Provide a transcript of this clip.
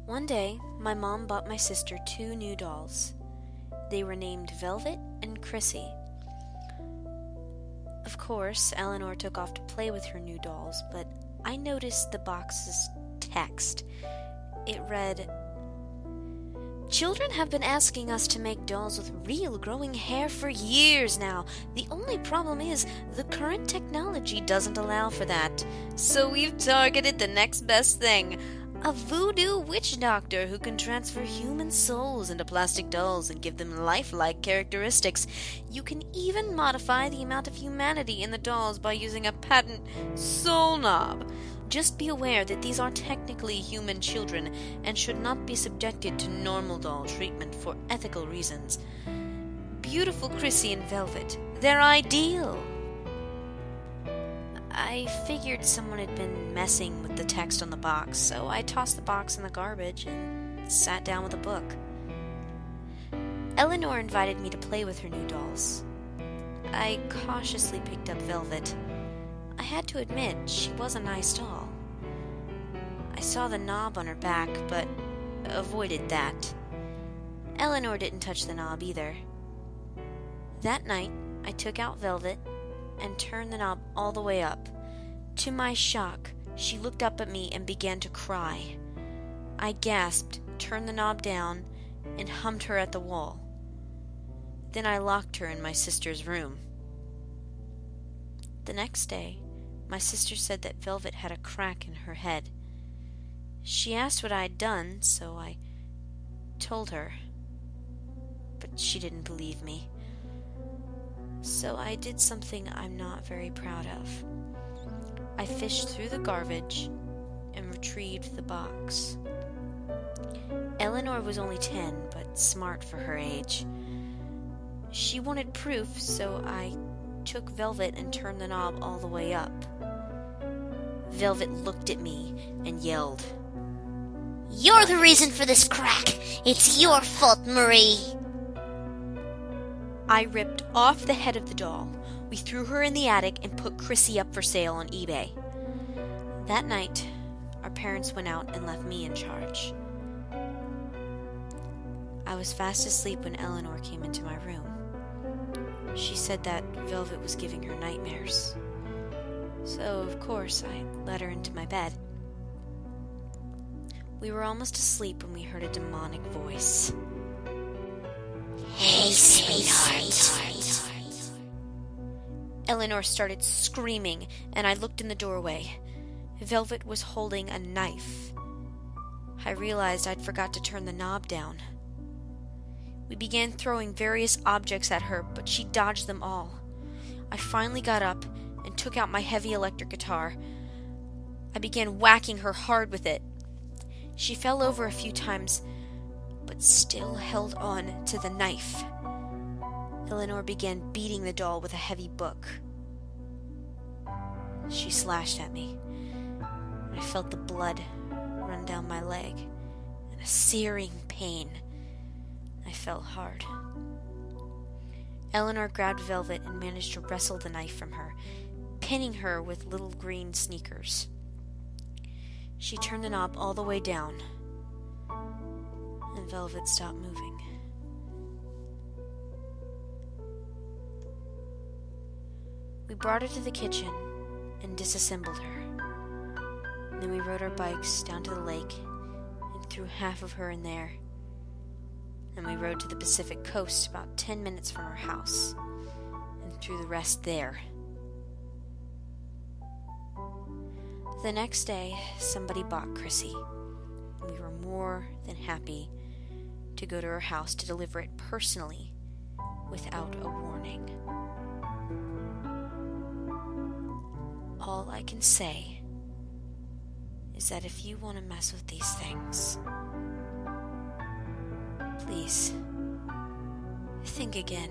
One day, my mom bought my sister 2 new dolls. They were named Velvet and Chrissy. Of course, Eleanor took off to play with her new dolls, but I noticed the box's text. It read, "Children have been asking us to make dolls with real growing hair for years now. The only problem is the current technology doesn't allow for that. So we've targeted the next best thing. A voodoo witch doctor who can transfer human souls into plastic dolls and give them lifelike characteristics. You can even modify the amount of humanity in the dolls by using a patent soul knob. Just be aware that these are technically human children and should not be subjected to normal doll treatment for ethical reasons. Beautiful Chrissy and Velvet, they're ideal." I figured someone had been messing with the text on the box, so I tossed the box in the garbage and sat down with a book. Eleanor invited me to play with her new dolls. I cautiously picked up Velvet. I had to admit, she was a nice doll. I saw the knob on her back, but avoided that. Eleanor didn't touch the knob either. That night, I took out Velvet and turned the knob all the way up. To my shock, she looked up at me and began to cry. I gasped, turned the knob down, and hummed her at the wall. Then I locked her in my sister's room. The next day, my sister said that Velvet had a crack in her head. She asked what I had done, so I told her. But she didn't believe me. So I did something I'm not very proud of. I fished through the garbage and retrieved the box. Eleanor was only 10, but smart for her age. She wanted proof, so I took Velvet and turned the knob all the way up. Velvet looked at me and yelled, "You're the reason for this crack! It's your fault, Marie!" I ripped off the head of the doll. We threw her in the attic and put Chrissy up for sale on eBay. That night, our parents went out and left me in charge. I was fast asleep when Eleanor came into my room. She said that Velvet was giving her nightmares. So, of course, I let her into my bed. We were almost asleep when we heard a demonic voice. "Hey, sweetheart." Eleanor started screaming, and I looked in the doorway. Velvet was holding a knife. I realized I'd forgot to turn the knob down. We began throwing various objects at her, but she dodged them all. I finally got up and took out my heavy electric guitar. I began whacking her hard with it. She fell over a few times, but still held on to the knife. Eleanor began beating the doll with a heavy book. She slashed at me. I felt the blood run down my leg and a searing pain. I fell hard. Eleanor grabbed Velvet and managed to wrestle the knife from her, pinning her with little green sneakers. She turned the knob all the way down, and Velvet stopped moving. We brought her to the kitchen and disassembled her. Then we rode our bikes down to the lake and threw half of her in there. And we rode to the Pacific coast about 10 minutes from our house and threw the rest there. The next day, somebody bought Chrissy. We were more than happy to go to her house to deliver it personally without a warning. All I can say is that if you want to mess with these things, please think again.